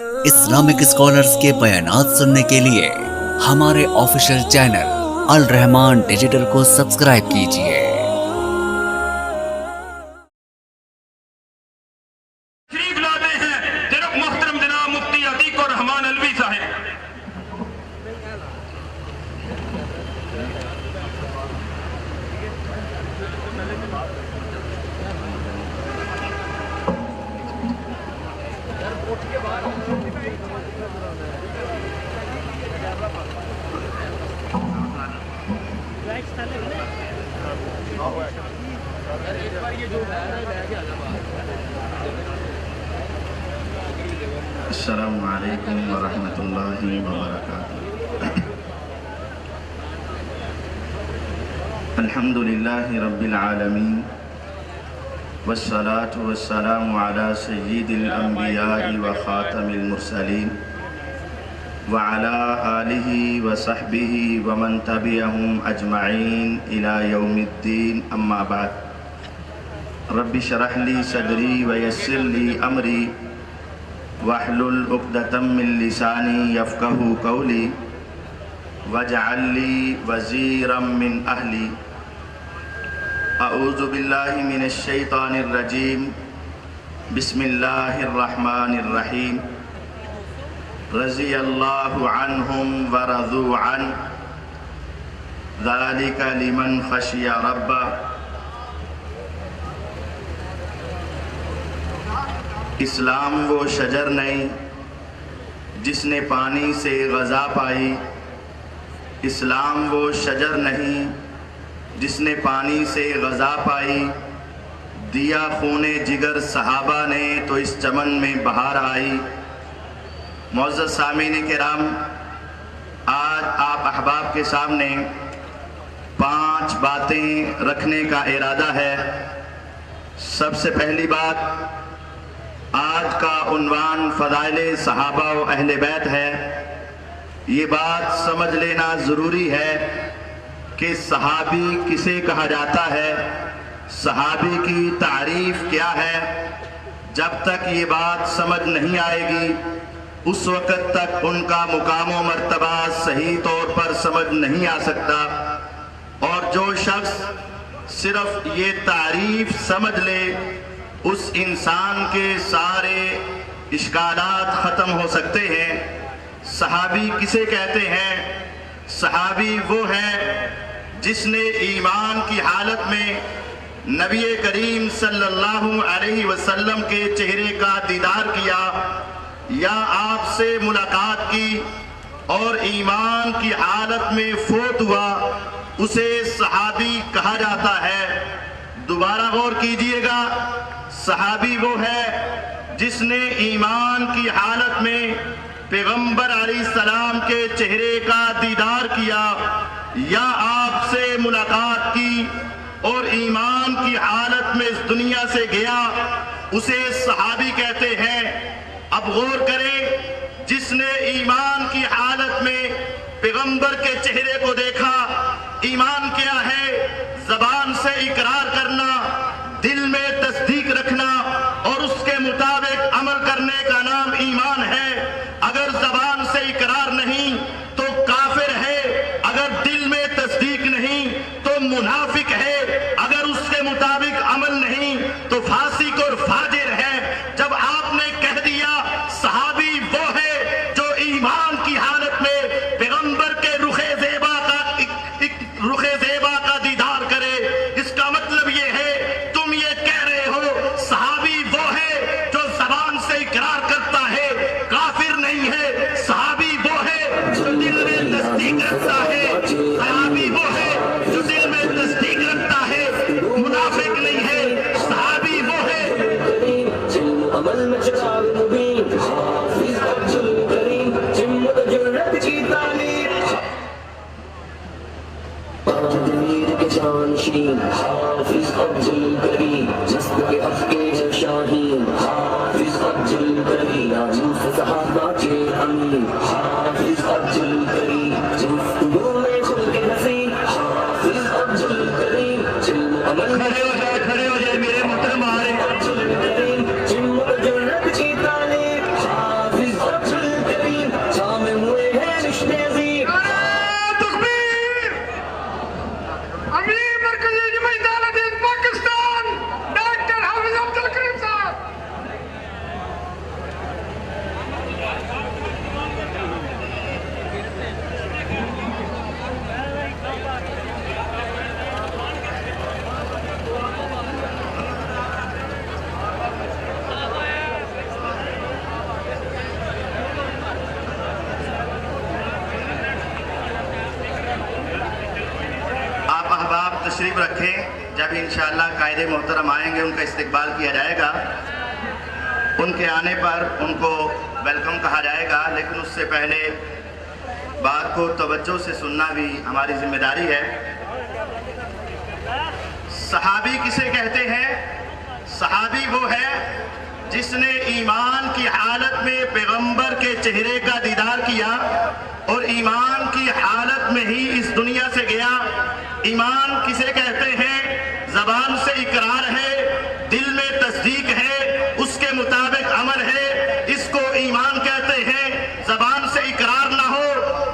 Islamic scholars کے بیانات سننے کے لیے ہمارے آفیشیل چینل الرحمان ڈیجیٹل کو سبسکرائب کیجیے۔ السلام علیکم ورحمۃ اللہ وبرکاتہ۔ الحمد للہ رب العالمین والصلاة والسلام علی سید الانبیاء وخاتم المرسلین وعلی آلہ وصحبہ ومن تبعہم اجمعین الی یوم الدین، اما بعد۔ رب اشرح لی صدری ویسر لی امری واحلل عقدۃ من لسانی یفقہوا قولی واجعل لی وزیرا من اہلی۔ اعوذ باللہ من الشیطان الرجیم، بسم اللہ الرحمن الرحیم۔ رضی اللہ عنہم ورضوا عنہ ذالک لمن خشی ربہ۔ اسلام وہ شجر نہیں جس نے پانی سے غذا پائی، اسلام وہ شجر نہیں جس نے پانی سے غذا پائی، دیا خون جگر صحابہ نے تو اس چمن میں بہار آئی۔ معزز سامعین کرام، آج آپ احباب کے سامنے 5 باتیں رکھنے کا ارادہ ہے۔ سب سے پہلی بات، آج کا عنوان فضائل صحابہ و اہل بیت ہے۔ یہ بات سمجھ لینا ضروری ہے کہ صحابی کسے کہا جاتا ہے، صحابی کی تعریف کیا ہے۔ جب تک یہ بات سمجھ نہیں آئے گی اس وقت تک ان کا مقام و مرتبہ صحیح طور پر سمجھ نہیں آ سکتا۔ اور جو شخص صرف یہ تعریف سمجھ لے اس انسان کے سارے اشکالات ختم ہو سکتے ہیں۔ صحابی کسے کہتے ہیں؟ صحابی وہ ہے جس نے ایمان کی حالت میں نبی کریم صلی اللہ علیہ وسلم کے چہرے کا دیدار کیا یا آپ سے ملاقات کی اور ایمان کی حالت میں فوت ہوا، اسے صحابی کہا جاتا ہے۔ دوبارہ غور کیجئے گا، صحابی وہ ہے جس نے ایمان کی حالت میں پیغمبر علیہ السلام کے چہرے کا دیدار کیا یا آپ سے ملاقات کی اور ایمان کی حالت میں اس دنیا سے گیا، اسے صحابی کہتے ہیں۔ اب غور کریں، جس نے ایمان کی حالت میں پیغمبر کے چہرے کو دیکھا، ایمان کیا ہے؟ زبان سے اقرار کرنا، دل میں تصدیق رکھنا اور اس کے مطابق عمل کرنے کا نام ایمان ہے۔ اگر زبان سے اقرار نہیں تو کافر ہے، اگر دل میں تصدیق نہیں تو منافق ہے، اگر اس کے مطابق عمل نہیں تو فاسق اور فاجر ہے۔ جب آپ نے کہہ دیا صحابی وہ ہے جو ایمان کی حالت میں پیغمبر کے رخ زیبا کا دیدار کرے، اس کا مطلب یہ ہے تم یہ کہہ رہے ہو صحابی وہ ہے جو زبان سے اقرار کرتا ہے، کافر نہیں ہے۔ صحابی وہ ہے جو دل میں تصدیق رکھتا ہے، صحابی وہ ہے جو دل میں تصدیق رکھتا ہے، منافق نہیں ہے۔ صحابی وہ ہے حافظ عبد الکریم، جسم کے حق کے ہے شاہین، حافظ عبد الکریم، یوسف صحابہ کے امین، حافظ عبد الکریم، گفتگو میں کھل کے حسین، حافظ عبد الکریم، علم عمل میں کھڑے ہو جائے میرے محترم آ رہے ہیں۔ عبد الکریم، جرت کی تعلیم، حافظ अभी इंशाअल्लाह कायदे मोहतरम आएंगे, उनका इस्तकबाल किया जाएगा। उनके आने पर उनको वेलकम कहा जाएगा, लेकिन उससे पहले बात को तवज्जो से सुनना भी हमारी जिम्मेदारी है। सहाबी किसे कहते हैं? सहाबी वो है जिसने ईमान की हालत में पैगंबर के चेहरे का दीदार किया और ईमान की हालत में ही इस दुनिया से गया। ईमान किसे कहते हैं? ज़बान से इकरार है, दिल में तस्दीक है, उसके मुताबिक अमल है, इसको ईमान कहते हैं। ज़बान से इकरार ना हो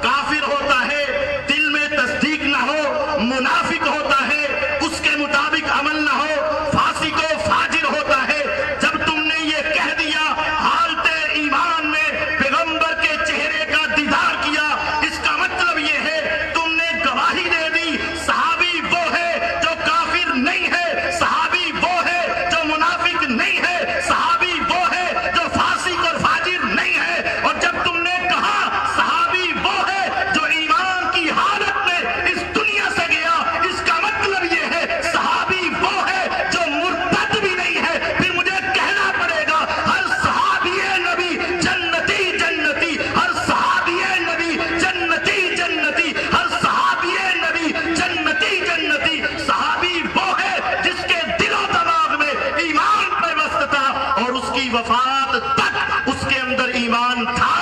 काफिर होता है, दिल में तस्दीक ना हो मुनाफिक होता है, उसके मुताबिक अमल ना हो फासिक व फाजिर होता है। जब तुमने ये कह दिया हालते ईमान में पैगंबर के चेहरे का दीदार किया, इसका मतलब ये है तुमने गवाही दे दी सहाबी वो है जो काफिर नहीं है, सहाबी वो है जो मुनाफिक नहीं है, सहाबी वो है जो फासिक और फाजिर नहीं है। और जब तुमने कहा सहाबी वो है जो ईमान की हालत में इस दुनिया से गया, इसका मतलब ये है सहाबी वो है जो मुर्तद भी नहीं है। फिर मुझे कहना पड़ेगा हर सहाबी नबी जन्नती जन्नती, हर सहाबी नबी जन्नती जन्नती, हर सहाबी नबी जन्नती जन्नती। सहाबी वो है जिसके दिलो दिमाग में ईमान पैवस्त था और उसकी वफात तक उसके अंदर ईमान था,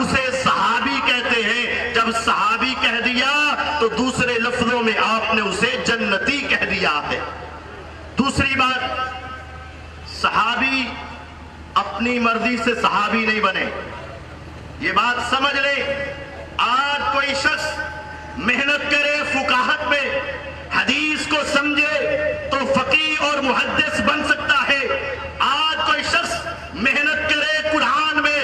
उसे सहाबी कहते हैं। जब सहाबी कह दिया तो दूसरे लफ्जों में आपने उसे जन्नती कह दिया है। दूसरी बात, सहाबी अपनी मर्जी से सहाबी नहीं बने, ये बात समझ ले। आज कोई शख्स मेहनत करे फुकाहत में, हदीस को समझे तो फकीह और मुहद्दिस बन सकता है। आज कोई शख्स मेहनत करे कुरान में,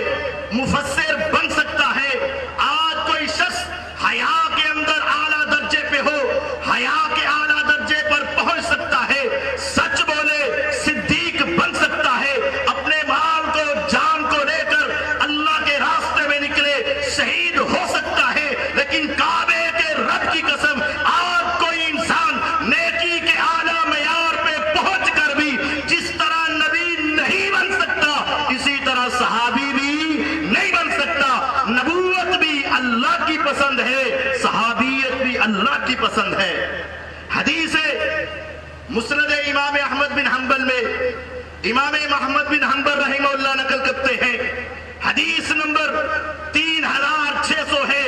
मुफस्सिर बन सकता है। आज कोई शख्स हया के अंदर आला दर्जे पे हो, हया के आला दर्जे पर पहुंच सकता है। सच बोले सिद्दीक बन सकता है, अपने माल को जान को लेकर अल्लाह के रास्ते में निकले शहीद हो सकता है। लेकिन काबे के रब की कसम, आज कोई इंसान नेकी के आला मेयार पे पहुंच कर भी जिस तरह नबी नहीं बन सकता, इसी तरह सहाबी भी नहीं बन सकता। नबूवत भी अल्लाह की पसंद है, सहाबियत भी अल्लाह की पसंद है। हदीस मुस्नद इमाम अहमद बिन हंबल में इमाम अहमद बिन हंबल रहमहुल्लाह नकल करते हैं, हदीस नंबर 3600 है।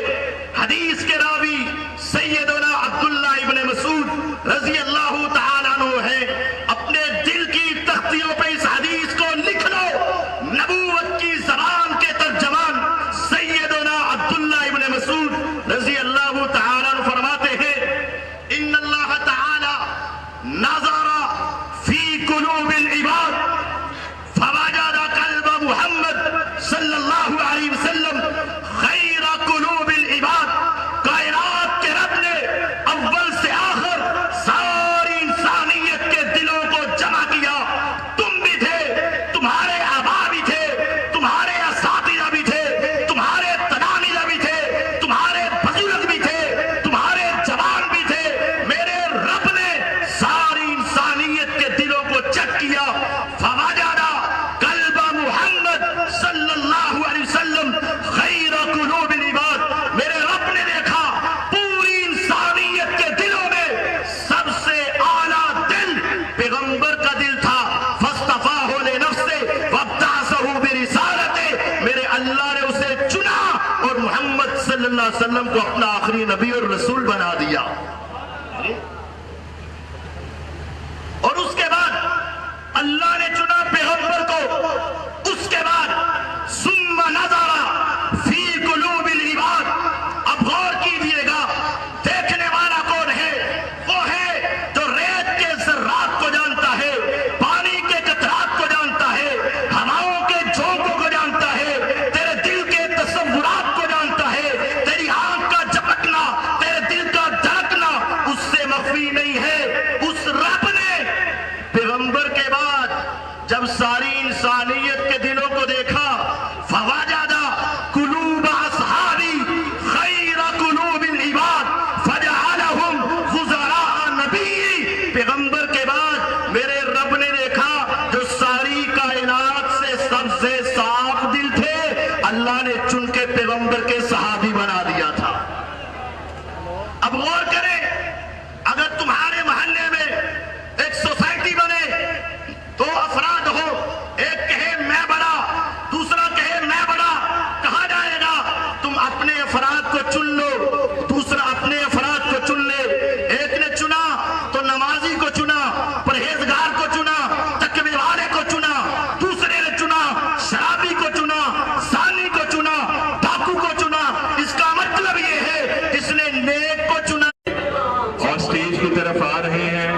हदीस के रावी सैयदना अब्दुल्लाह इब्न मसूद रजी अल्लाह तआला अन्हु है। अपने दिल की तख्तियों पे इस हदीस को लिख लो। नबूवत की ज़बान के तर्जमान सैयदना अब्दुल्लाह इब्न मसूद रजी अल्लाह तआला अन्हु फरमाते हैं, इन्नल्लाह तआला नज़रा फी कुलूबिल इबाद फवजदा क़ल्ब मुहम्मद सल्लल्लाहु अलैहि वसल्लम खैर कुलूबिल इबाद। कायनात के रब ने अव्वल से आखिर सारी इंसानियत के दिलों को जमा किया। तुम भी थे, तुम्हारे आबा भी थे, तुम्हारे असातिज़ा भी थे, तुम्हारे तलामिज़ा भी थे, तुम्हारे बुजुर्ग भी थे, तुम्हारे जवान भी थे। मेरे रब ने सारी इंसानियत के दिलों को चेक किया। फवजदा क़ल्ब मुहम्मद सल्लल्लाहु अलैहि वसल्लम खैर कुलूबिल इबाद। मेरे रब ने देखा पूरी इंसानियत के दिलों में सबसे आला दिल पैगंबर का दिल था। फस्तफाहु लिनफ्से वब्तासहु बिरिसालते। मेरे अल्लाह ने उसे चुना और मोहम्मद सल्लल्लाहु अलैहि वसल्लम को अपना आखिरी नबी और रसूल बना दिया। और उसके बाद अल्लाह ने चुना पैगंबर को। उसके बाद सुम्मा नज़रा फी कुलूबिल इबाद। अब गौर कीजिएगा, देखने वाला कौन है? वो है जो रेत के ज़र्रात को जानता है, पानी के कतरात को जानता है, हवाओं के झोंकों को जानता है, तेरे दिल के तसव्वुरात को जानता है। तेरी आंख का झपकना, तेरे दिल का धड़कना उससे मख्फी नहीं है। उस रब ने पैगंबर के बाद जब सारी इंसानियत के दिलों को देखा, फवजदा कुलूब असहाबी खैर कुलूबिल इबाद फजअलहुम खुज़रा नबी। पैगंबर के बाद सबसे साफ दिल थे, अल्लाह ने चुन के पैगंबर के सहाबी बना दिया था। अब गौर करें, अगर तुम्हारे मोहल्ले में एक सोसाइटी बने, दो अफराद हो, एक कहे मैं बड़ा, दूसरा कहे मैं बड़ा, कहा जाएगा तुम अपने अफराद को चुन लो, दूसरा अपने अफराद को चुन ले। एक ने चुना तो नमाजी को चुना, परहेजगार को चुना, तकवे वाले को चुना, दूसरे ने चुना शराबी को चुना, सानी को चुना, डाकू को चुना। इसका मतलब ये है इसने नेक को चुना। और स्टेज की तरफ आ रहे हैं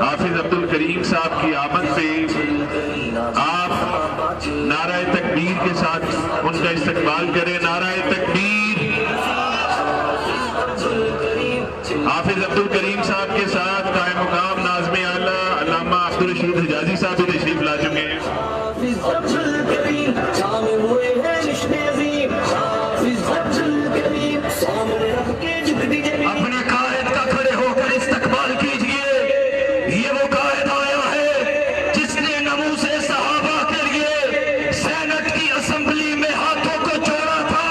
हाफिज अब्दुल करीम साहब की आमद पे आप नाराए तकबीर के साथ उनका इस्तकबाल करें। नाराए तकबीर। हाफिज अब्दुल करीम साहब के साथ कायम मुकाम नाज़िम आला अल्लामा अब्दुल रशीद हिजाजी साहब भी तशरीफ ला चुके हैं। अपने कायद का खड़े होकर इस्तकबाल कीजिए। ये वो कायद आया है जिसने नमूसे सहाबा के लिए सेनेट की असेंबली में हाथों को जोड़ा था।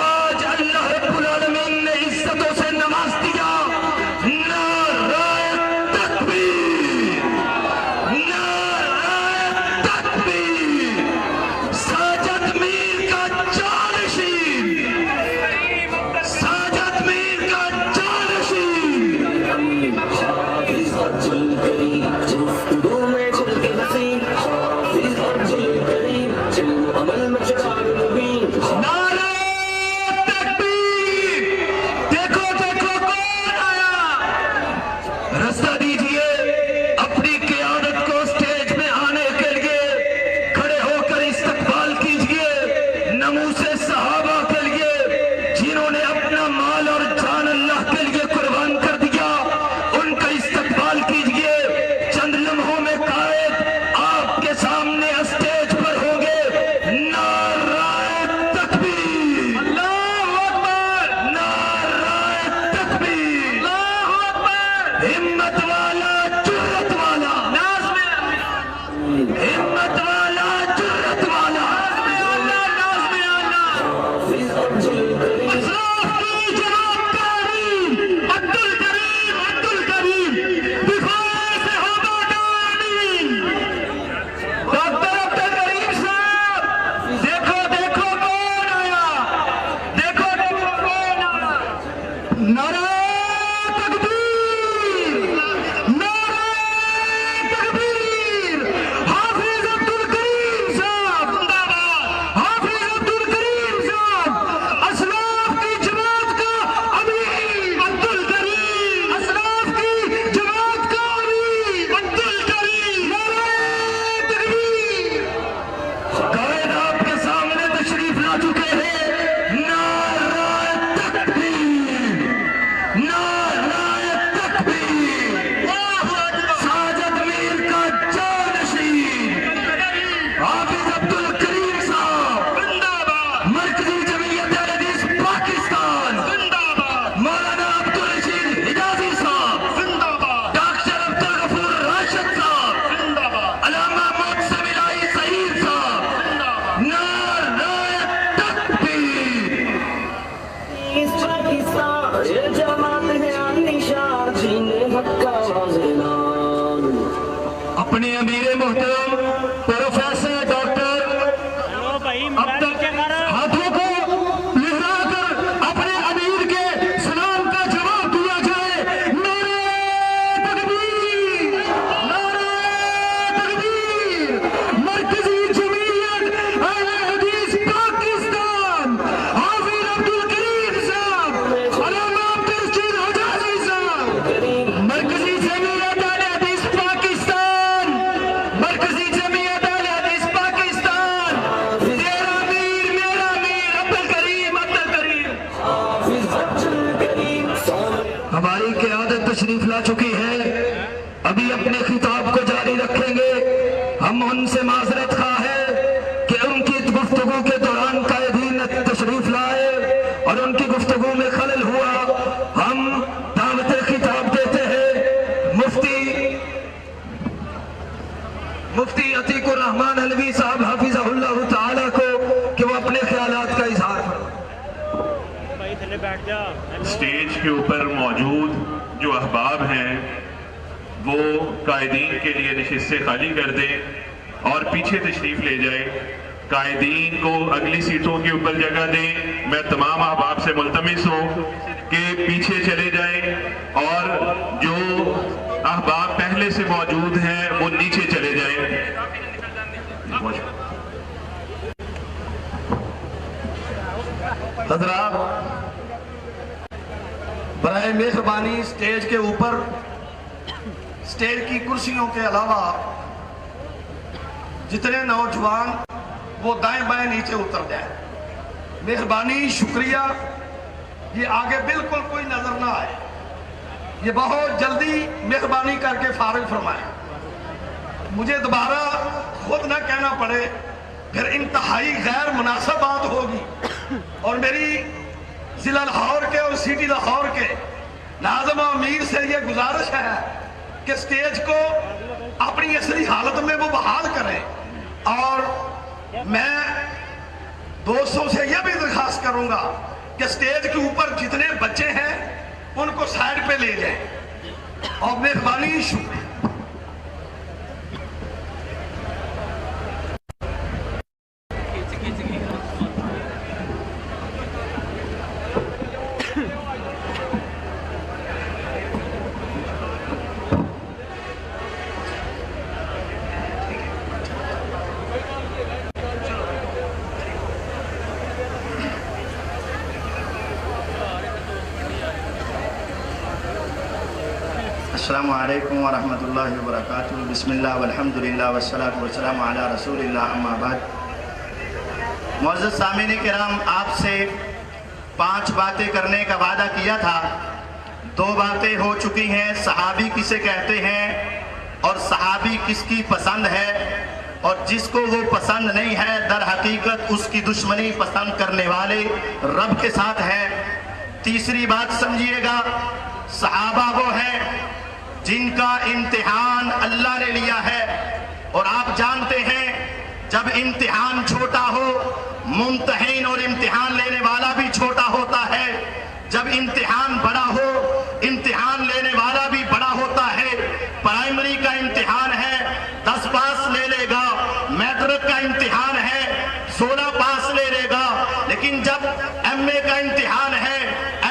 आज अल्लाह रब्बुल आलमीन ने इज्जतों से नवाज दिया। नाराए तकबीर, नाराए तकबीर। साजद मीर का जानशीन, साजद मीर का जानशीन। हाफिज अब्दुल करीम गुफ्तगू में चल के हसीन, हाफिज अब्दुल करीम चलो अमल में चिराग मुबीन। नारे तकबीर। देखो देखो कौन आया, रास्ता दीजिए अपनी क़यादत को स्टेज में आने के लिए। खड़े होकर इस्तकबाल कीजिए नमूसे सहाबा के लिए जिन्होंने अपना माल और जान अल्लाह के लिए कुर्बान कर दिया। उनका इस्तकबाल कीजिए। चंद लम्हों में कायद आपके सामने स्टेज पर होंगे। नाराए तकबीर, अल्लाहू अकबर, नाराए तकबीर, अल्लाहू अकबर। हिम्मत वाला जुर्रत वाला, हिम्मत वाला जुर्रत वाला, नाज़िम आला, हाफिज अब्दुल करीम अशरफ की जनाब करीम अब्दुल करीम, अब्दुल करीम दिखाए सहाबा का अमीन डॉक्टर अब्दुल करीम साहब। देखो देखो कौन आया, देखो देखो कौन आया। नाराए तकबीर, नाराए तकबीर। हाफिज अब्दुल करीम साहब जिंदाबाद, हाफिज अब्दुल करीम साहब असलाफ की जमात का अमीर अब्दुल करीम, असलाफ की जमात का अमीर अब्दुल करीम। नाराए तकबीर। कायद आपके सामने तशरीफ ला चुके हैं। नाराए तकबीर, नाराए तकबीर। साजद मीर का जानशीन हाफिज अब्दुल करीम साहब जिंदाबाद। मरकजी जमीयत अहले हदीस पाकिस्तान जिंदाबाद। मौलाना अब्दुल रशीद हिजाजी साहब जिंदाबाद। डॉक्टर अब्दुल गफूर राशिद साहब जिंदाबाद। अल्लामा मोहसिन इलाही सईद साहब जिंदाबाद। नाराए तकबीर। इस पाकिस्तान ये जमात है अनिशान, जीने हक का वाज़ेनान। अपने अमीर मोहतरम प्रोफेसर डॉक्टर हाथों को लहराकर अपने अमीर के सलाम का जवाब दिया जाए। नारे तकबीर, नारे तकबीर। मरकजी जमीयत अहले हदीस पाकिस्तान हाफिज अब्दुल करीम साहब, अल्लामा अब्दुल रशीद हिजाजी साहब। मरकजी जमीयत अहले हदीस पाकिस्तान, मरकजी जमीयत अहले हदीस पाकिस्तान। तेरा मीर मेरा मीर अब्दुल करीम, अब्दुल करीम। हाफिज अब्दुल करीम हमारी क़यादत तशरीफ ला चुकी है। अभी अपने खिताब को जारी रखेंगे। हम उनसे माजरत खा है कि उनकी गुफ्तगू के दौरान कायदीन तशरीफ लाए और उनकी गुफ्तगू में खलल हुआ। हम दावत खिताब देते हैं। मुफ्ती अतीकुर रहमान अलवी साहब हाफिज स्टेज के ऊपर मौजूद जो अहबाब हैं वो कायदीन के लिए नशिस्तें खाली कर दें और पीछे तशरीफ़ ले जाए। कायदीन को अगली सीटों के ऊपर जगह दें। मैं तमाम अहबाब से मुल्तमिस हूँ कि पीछे चले जाएं और जो अहबाब पहले से मौजूद हैं वो नीचे चले जाएं। हज़रात, बराए मेहरबानी स्टेज के ऊपर स्टेज की कुर्सियों के अलावा जितने नौजवान वो दाएं बाएं नीचे उतर जाए। मेहरबानी, शुक्रिया। ये आगे बिल्कुल कोई नजर ना आए। ये बहुत जल्दी मेहरबानी करके फारिग फरमाए। मुझे दोबारा खुद ना कहना पड़े, फिर इंतहाई गैर मुनासिब बात होगी। और मेरी जिला लाहौर के और सिटी लाहौर के नाज़िम अमीर से ये गुजारिश है कि स्टेज को अपनी असली हालत में वो बहाल करें। और मैं दोस्तों से यह भी दरखास्त करूंगा कि स्टेज के ऊपर जितने बच्चे हैं उनको साइड पे ले जाएं। और मेहरबानी, शुक्रिया। अस्सलामु अलैकुम व रहमतुल्लाहि व बरकातुहू। बिस्मिल्लाह वल्हम्दुलिल्लाह वस्सलातु वस्सलामु अला रसूलिल्लाह, अम्मा बाद। मुअज़्ज़ज़ सामीन किराम, आपसे 5 बातें करने का वादा किया था। 2 बातें हो चुकी हैं। सहाबी किसे कहते हैं और सहाबी किसकी पसंद है, और जिसको वो पसंद नहीं है दर हकीकत उसकी दुश्मनी पसंद करने वाले रब के साथ है। तीसरी बात समझिएगा, सहाबा वो है जिनका इम्तिहान अल्लाह ने लिया है। और आप जानते हैं जब इम्तिहान छोटा हो, मुम्तहिन और इम्तिहान लेने वाला भी छोटा होता है। जब इम्तिहान बड़ा हो, इम्तिहान लेने वाला भी बड़ा होता है। प्राइमरी का इम्तिहान है 10 पास ले लेगा, मैट्रिक का इम्तिहान है 16 पास ले लेगा, लेकिन जब एमए का इम्तिहान है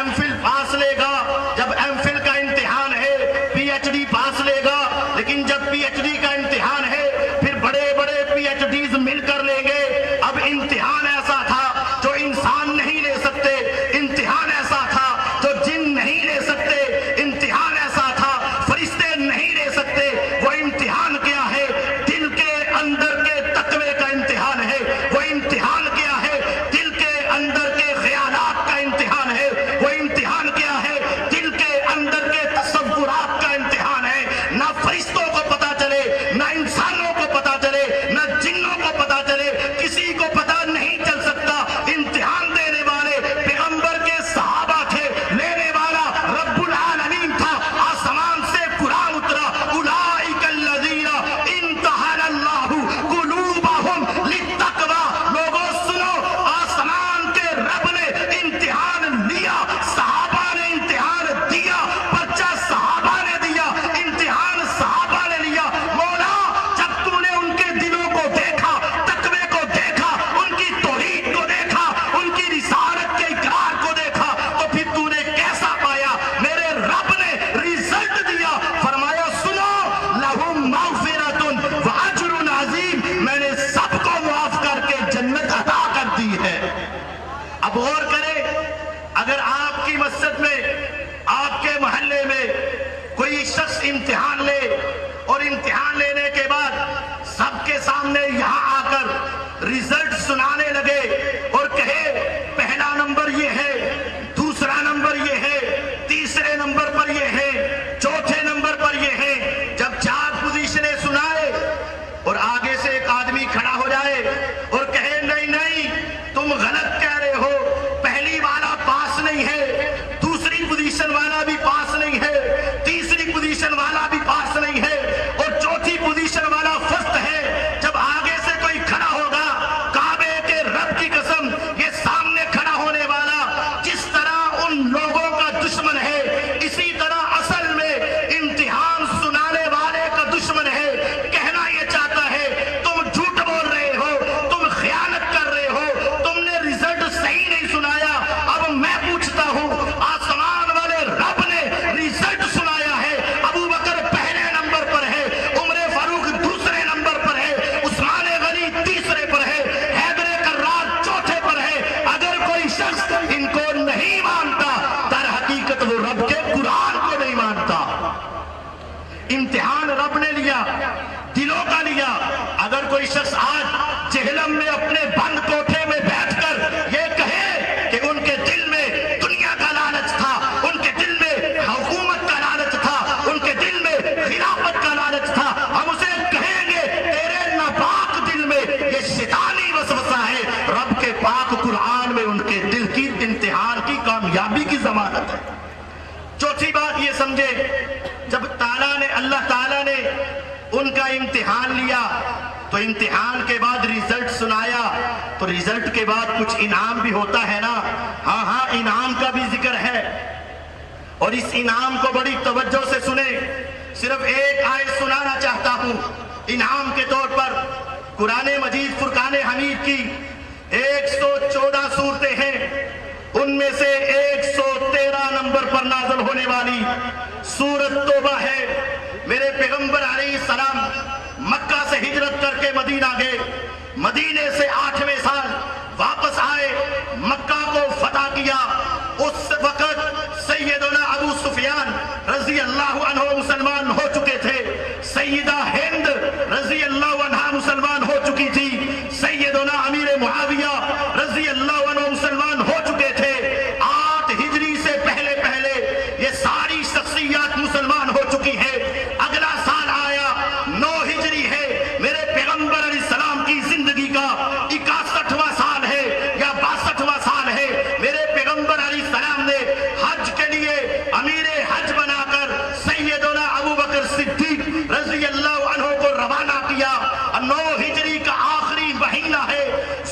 एमफिल पास लेगा। जब एमफिल का इम्तिहान है पीएचडी पास लेगा, लेकिन जब पीएचडी का इम्तिहान है फिर बड़े बड़े पीएचडीज मिलकर लेंगे। अब इम्तिहान ऐसा था जो इंसान नहीं ले सकते, इम्तिहान ऐसा था जो जिन नहीं ले सकते, इम्तिहान ऐसा था फरिश्ते नहीं ले सकते। वो इम्तिहान क्या है? दिल के अंदर के तकवे का इम्तिहान है। वो इम्तिहान क्या है? दिल के अंदर के ख्यालात का इम्तिहान है। वो इम्तिहान क्या है? दिल के अंदर के तसव्वुरात का इम्तिहान है। ना फरिश्तों को पता चले, ना इंसानों को पता चले, ना जिन्नों को पता चले, किसी को पता नहीं चल सकता। इम्तिहान देने वाले पैगंबर के सहाबा थे, लेने वाला रब्बुल आलमीन था। आसमान से कुरान उतरा, उलाइकल्लज़ीना इम्तहनल्लाहु कुलूबहुम लित्तक़वा। लोगों सुनो, आसमान के रब ने इम्तिहान लिया, सहाबा ने इम्तिहान दिया, पर्चा सहाबा ने दिया, इम्तिहान सहाबा ने लिया। मौला, जब तूने उनके दिलों को देखा, तकवे को देखा, उनकी तौहीद को देखा, उनकी रिसालत के इकरार को देखा, तो फिर तूने कैसा पाया? मेरे रब ने रिजल्ट दिया, फरमाया सुनो, लहुम मग़फ़िरतुन व अज्रुन अज़ीम। मैंने सबको माफ करके जन्नत अता कर दी है। अब गौर करें, अगर आपकी मस्जिद में, आपके मोहल्ले में कोई शख्स इम्तिहान ले और इम्तिहान लेने के बाद सबके सामने यहाँ आकर रिजल्ट सुनाने लगे और कहे पहला नंबर ये है, दूसरा नंबर ये है, तीसरे नंबर पर ये है, चौथे नंबर पर ये है। जब 4 पोजीशनें सुनाए और आगे से एक आदमी खड़ा हो जाए और कहे नहीं नहीं तुम गलत कह रहे हो, पहली वाला पास नहीं है, दूसरी पोजीशन वाला भी पास नहीं है, तीसरी पोजीशन वाला भी पास नहीं है और चौथी पोजीशन वाला फर्स्ट है। जब आगे से कोई खड़ा होगा, سمجھے. جب اللہ تعالیٰ نے ان کا امتحان لیا تو امتحان کے بعد ریزلٹ سنایا, تو ریزلٹ کے بعد کچھ انعام بھی ہوتا ہے نا. ہاں انعام کا بھی ذکر ہے, اور اس انعام کو بڑی توجہ سے سنیں. صرف ایک آیت سنانا چاہتا ہوں انعام کے طور پر. قرآن مجید فرقان حمید کی 114 صورتیں ہیں, ان میں سے 113 نمبر پر نازل ہونے والی سورت توبہ ہے. میرے پیغمبر علیہ السلام مکہ سے ہجرت کر کے مدینہ گئے, مدینے سے 8ویں سال واپس آئے, مکہ کو فتح کیا. اس وقت سیدنا ابو سفیان رضی اللہ عنہ مسلمان ہو چکے تھے, سیدہ ہند رضی اللہ عنہ مسلمان ہو چکی تھی, سیدنا امیر معاویہ رضی اللہ عنہ مسلمان ہو چکے تھے. 8 ہجری سے پہلے یہ ساری شخصیات مسلمان ہو چکی ہیں. اگلا سال آیا 9 ہجری ہے, میرے پیغمبر علیہ السلام کی زندگی کا 61واں سال ہے یا 62واں سال ہے. میرے پیغمبر علیہ السلام نے حج کے لیے امیر حج بنا کر سیدنا ابو بکر صدیق رضی اللہ عنہ کو روانہ کیا. 9 ہجری کا آخری مہینہ ہے,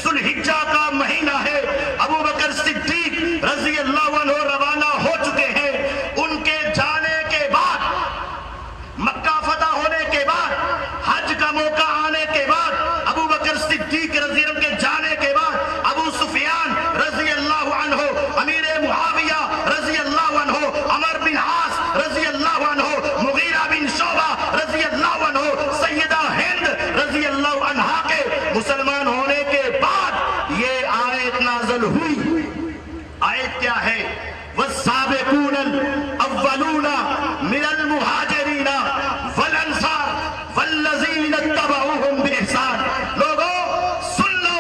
ذوالحجہ کا مہینہ ہے. ابو بکر صدیق رضی اللہ عنہ روانہ ہو چکے ہیں. ان کے جانے کے بعد, مکہ فتح ہونے کے بعد, حج کا موقع آنے کے بعد, ابو بکر صدیق رضی اللہ عنہ کے جانے کے بعد, ابو سفیان رضی اللہ عنہ, امیر معاویہ رضی اللہ عنہ, عمر بن عاص رضی اللہ عنہ, مغیرہ بن شعبہ رضی اللہ عنہ, سیدہ ہند رضی اللہ عنہ کے مسلمان ہونے کے بعد یہ آیت نازل ہوئی. آیت کیا ہے؟ والسابقون الاولون من المہاجرین والانصار والذین اتبعوہم بإحسان. لوگوں سن لو,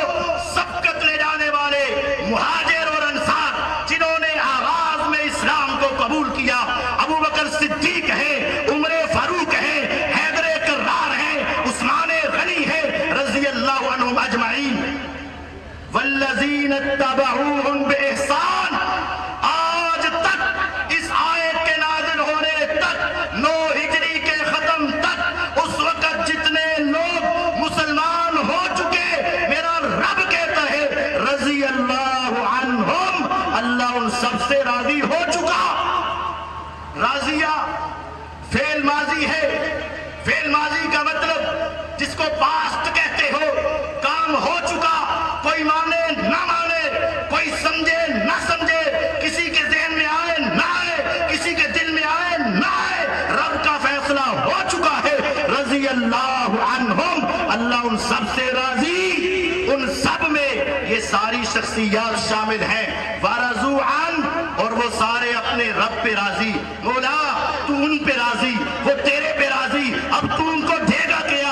سبقت لے جانے والے مہاجر اور انصار جنہوں نے آغاز میں اسلام کو قبول کیا. ابو بکر صدیق ہے, عمر فاروق ہے, حیدر کرار ہے, عثمان غنی ہے رضی اللہ عنہم اجمعین. والذین اتبعوہم بإحسان. آج تک اس آیت کے نازل ہونے تک, 9 ہجری کے ختم تک, اس وقت جتنے لوگ مسلمان ہو چکے, میرا رب کہتا ہے رضی اللہ عنہم, اللہ ان سب سے راضی ہو چکا. راضیہ فعل ماضی ہے. فعل ماضی کا مطلب جس کو پاسٹ کہتے ہو, کام ہو چکا, کوئی مانے نہ مانے, کوئی سمجھے نہ سمجھے, کسی کے ذہن میں آئے نہ آئے, کسی کے دل میں آئے نہ آئے, رب کا فیصلہ ہو چکا ہے. رضی اللہ عنہم, اللہ ان سب سے راضی. ان سب میں یہ ساری شخصیات شامل ہیں. وَرَضُوا عَنْهُ, اور وہ سارے اپنے رب پہ راضی. مولا تو ان پہ راضی, وہ تیرے پہ راضی, اب تو ان کو دے گا کیا؟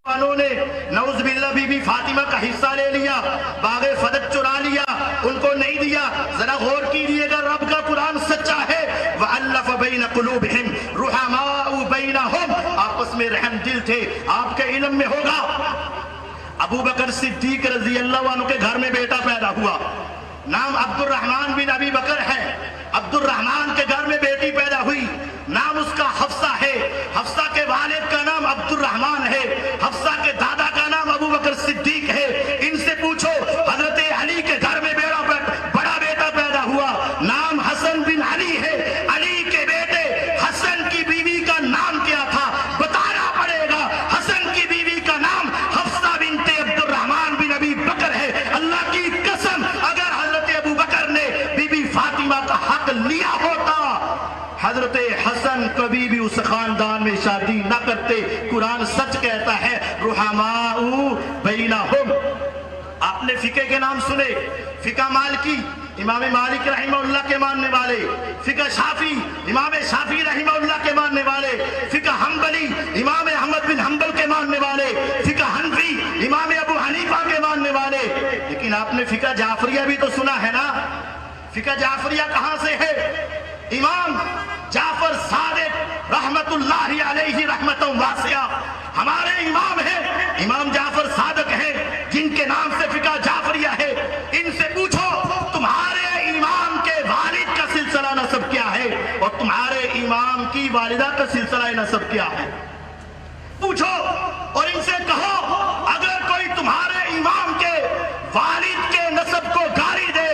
वालों ने नौज़बिल्लाह बीबी फातिमा का हिस्सा ले लिया, बागे फदक चुरा लिया, उनको नहीं दिया। जरा गौर कीजिएगा, रब का कुरान सच्चा है। वअल्लफ़ बैन कुलूबिहिम रुहमाउ बैनहुम, आपस में रहम दिल थे। आपके इल्म में होगा अबू बकर सिद्दीक रज़ी अल्लाह अन्हु के घर में बेटा पैदा हुआ, नाम अब्दुर्रहमान बिन अबी बकर है। अब्दुर्रहमान के घर में बेटी पैदा हुई, नाम उसका हफ्सा है। हफ्सा के वालिद का नाम अब्दुर्रहमान है, हफ्सा के दादा का नाम अबू बकर सिद्दीक है। इनसे पूछो, हजरत अली के घर में बड़ा बेटा पैदा हुआ, नाम हसन बिन अली है। अली के बेटे हसन की बीवी का नाम क्या था? बताना पड़ेगा। हसन की बीवी का नाम हफ्सा बिनते अब्दुर्रहमान बिन अबी बकर है। अल्लाह की कसम, अगर हजरत अबू बकर ने बीबी फातिमा का हक लिया होता, हजरत हसन कभी भी उस खानदान में शादी न करते। कुरान सच कहता है, रुहमाउ बैनहुम। आपने फिके के नाम सुने, फिका मालिकी इमाम मालिक रहिमहुल्लाह के मानने वाले, फिका शाफी इमाम शाफी रहिमहुल्लाह के मानने वाले, फिका हम्बली इमाम अहमद बिन हम्बल के मानने वाले, फिका हनफी इमाम अबू हनीफा के मानने वाले। लेकिन आपने फिका जाफरिया भी तो सुना है ना? फिका जाफरिया कहां से है? इमाम जाफर सादिक रहमतुल्लाहि अलैहि रहमतुन वासिया हमारे इमाम हैं, इमाम जाफर सादिक हैं, जिनके नाम से फिका जाफरिया है। इनसे पूछो, तुम्हारे इमाम के वालिद का सिलसिला नसब क्या है और तुम्हारे इमाम की वालिदा का सिलसिला नसब क्या है? पूछो और इनसे कहो, अगर कोई तुम्हारे इमाम के वालिद के नसब को गाली दे,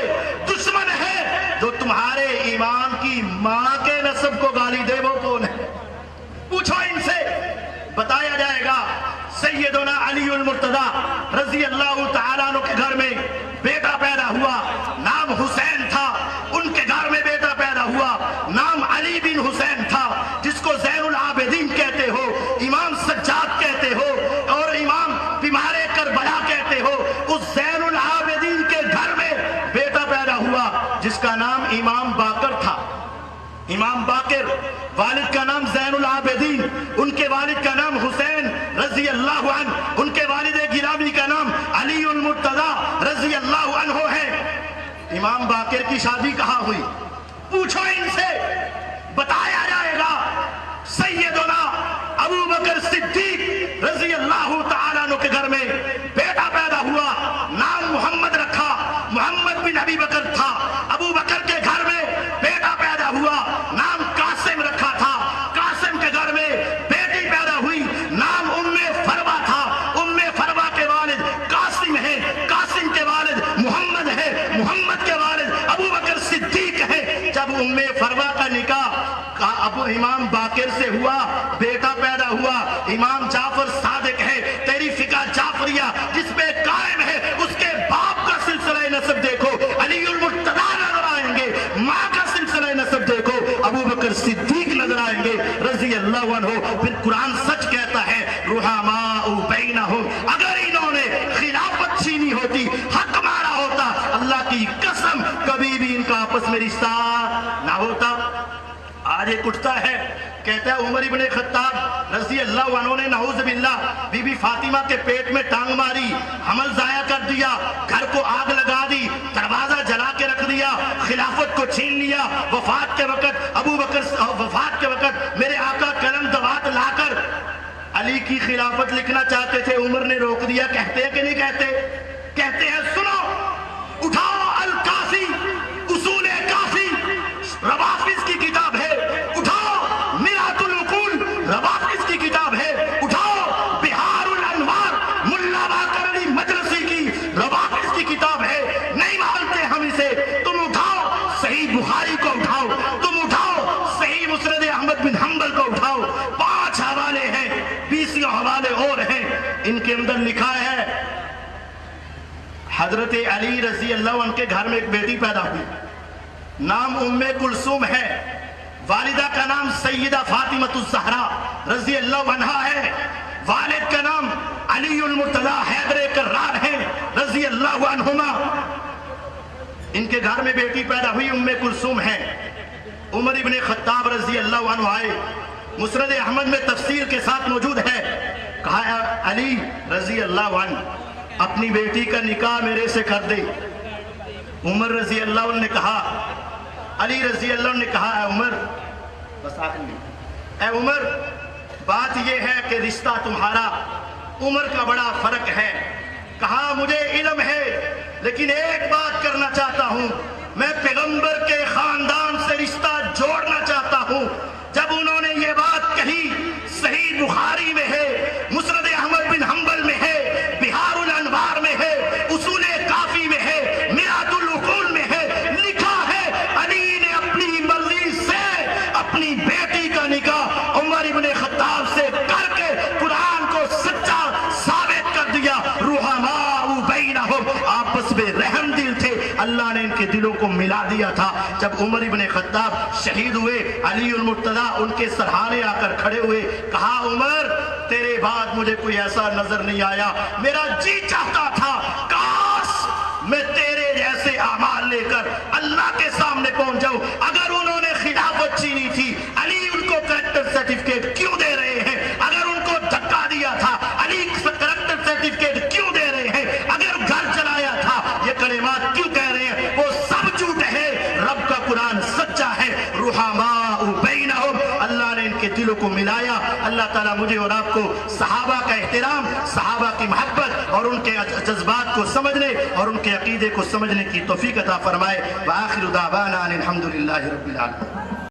दुश्मन है। जो तुम्हारे इमाम की मां के नसब को गाली दे, वो कौन है? पूछो इनसे, बताया जाएगा। सैयदना अलीउल मुर्तजा रज़ी अल्लाह तआला अन्हु के घर में बेटा पैदा हुआ, नाम हुसैन था। उनके घर में बेटा पैदा हुआ, नाम अली बिन हुसैन था, जिसको ज़ैनुल आबिदीन कहते हो, इमाम सज्जाद कहते हो और इमाम बीमारे करबला कहते हो। उस ज़ैनुल आबिदीन के घर में बेटा पैदा हुआ, जिसका नाम इमाम बाकर था। इमाम बाकर, वालिद का नाम ज़ैनुल आबिदीन, उनके वालिद का नाम हुसैन रज़ी अल्लाह अन्हु, उनके वालिद गिरामी का नाम अलीउल मुर्तज़ा रज़ी अल्लाह अन्हु है। इमाम बाकर की शादी कहाँ हुई? पूछो इनसे, बताया जाएगा। सैयदना अबू बकर सिद्दीक रज़ी अल्लाह तआला अन्हु के घर में बेटा पैदा हुआ, नाम मोहम्मद रखा, मोहम्मद बिन अबी बकर था। अबू बकर के घर में बेटा पैदा हुआ, नाम कासिम रखा था। कासिम के घर में बेटी पैदा हुई, नाम उम्मे फरवा था। उम्मे फरवा के वालिद कासिम है, कासिम के वालिद मोहम्मद है, मोहम्मद के वालिद अबू बकर सिद्दीक है। जब उम्मे फरवा का निकाह अबू इमाम बाकर से हुआ, बेटा पैदा हुआ, इमाम जाफर सादिक है। तेरी फिका जाफरिया जिस पे कायम है, उसके बाप का सिलसिला नसब देखो, अलीउल मुर्तज़ा नजर आएंगे। माँ का सिलसिला नसब देखो, अबू बकर सिद्दीक नजर आएंगे रज़ी अल्लाह अन्हु। फिर कुरान सच कहता है, रुहमाउ बैनहुम। अगर इन्होंने खिलाफत छीनी होती, हक मारा होता, अल्लाह की कसम कभी भी इनका आपस में रिश्ता ना होता। आज एक उठता है, कहता है उमर इब्ने खत्ताब रज़ी अल्लाह अन्हु ने नऊज़ुबिल्लाह बीबी फातिमा के पेट में टांग मारी, हमल जाया कर दिया, घर को आग लगा दी, दरवाजा जला के रख दिया, खिलाफत को छीन लिया। वफात के वक्त अबू बकर वफात के वक्त मेरे आका कलम दवात लाकर अली की खिलाफत लिखना चाहते थे, उमर ने रोक दिया। कहते हैं कि नहीं कहते? कहते हैं, सुनो, उठाओ अल काफी, उसूल काफी रवाफिज की किताब है, उठाओ मिरातुल उकूल रवाफिज की किताब है, उठाओ बिहारुल अनवार मुल्ला बाकर अली मजलिसी की रवाफिज की किताब है। नहीं मानते हम इसे, तुम उठाओ सही बुखारी को उठाओ, तुम उठाओ सही मुस्नद अहमद बिन हम्बल को उठाओ। 5 हवाले हैं, 20 हवाले और हैं। इनके अंदर लिखा है, हजरत अली रज़ी अल्लाह अन्हु के घर में एक बेटी पैदा हुई, नाम उम्मे कुलसूम है, वालिदा का नाम सैयदा फातिमतुज़ ज़हरा रज़ी अल्लाह अन्हा है, वालिद का नाम अलीउल मुर्तज़ा हैदर कर्रार है रज़ी अल्लाह अन्हुमा। इनके घर में बेटी पैदा हुई, उम्मे कुलसूम है। उमर इब्ने खत्ताब रज़ी अल्लाह अन्हु आए, मुस्नद अहमद में तफसीर के साथ मौजूद है। کہا اے علی رضی اللہ عنہ اپنی بیٹی کا نکاح میرے سے کر دے۔ عمر رضی اللہ عنہ نے کہا، علی رضی اللہ عنہ نے کہا اے عمر، بس آخر میں، اے عمر بات یہ ہے کہ رشتہ تمہارا عمر کا بڑا فرق ہے۔ کہا مجھے علم ہے لیکن ایک بات کرنا چاہتا ہوں، میں پیغمبر کے خاندان سے رشتہ جوڑنا چاہتا ہوں۔ جب انہوں نے یہ بات کہی، صحیح بخاری میں ہے، مسند احمد بن حنبل میں ہے، بہار الانوار میں ہے، اصول کافی میں ہے، میرات العقول میں ہے، لکھا ہے علی نے اپنی مرضی سے اپنی بیٹی کا نکاح عمر ابن خطاب سے کر کے قرآن کو سچا ثابت کر دیا۔ رحماء بینہم، آپس میں رحم دل تھے، اللہ نے ان کے دلوں کو ملا دیا تھا۔ جب عمر ابن خطاب شہید ہوئے، علی المرتضیٰ ان کے سرحانے آ کر کھڑے ہوئے، کہا عمر تیرے بعد مجھے کوئی ایسا نظر نہیں آیا، میرا جی چاہتا تھا کاش میں تیرے جیسے اعمال لے کر اللہ کے سامنے پہنچ جاؤں۔ اگر انہوں نے خلافت چھینی تھی، علی ان کو کریکٹر سرٹیفکیٹ کیوں دے رہے ہیں؟ اگر ان کو دھکا دیا تھا، علی کریکٹر سرٹیفکیٹ کیوں دے رہے ہیں؟ اگر گھر چلایا تھا، یہ کلمات کیوں کہہ رہے ہیں؟ وہ سب جھوٹ ہے، رب کا قرآن سچا ہے۔ رحماء بینہم، اللہ نے ان کے دلوں کو ملایا۔ اللہ تعالیٰ مجھے اور آپ کو صحابہ کا احترام، صحابہ کی محبت اور ان کے جذبات کو سمجھنے اور ان کے عقیدے کو سمجھنے کی توفیق عطا فرمائے۔ وآخر دعوانا ان الحمدللہ رب العالمین۔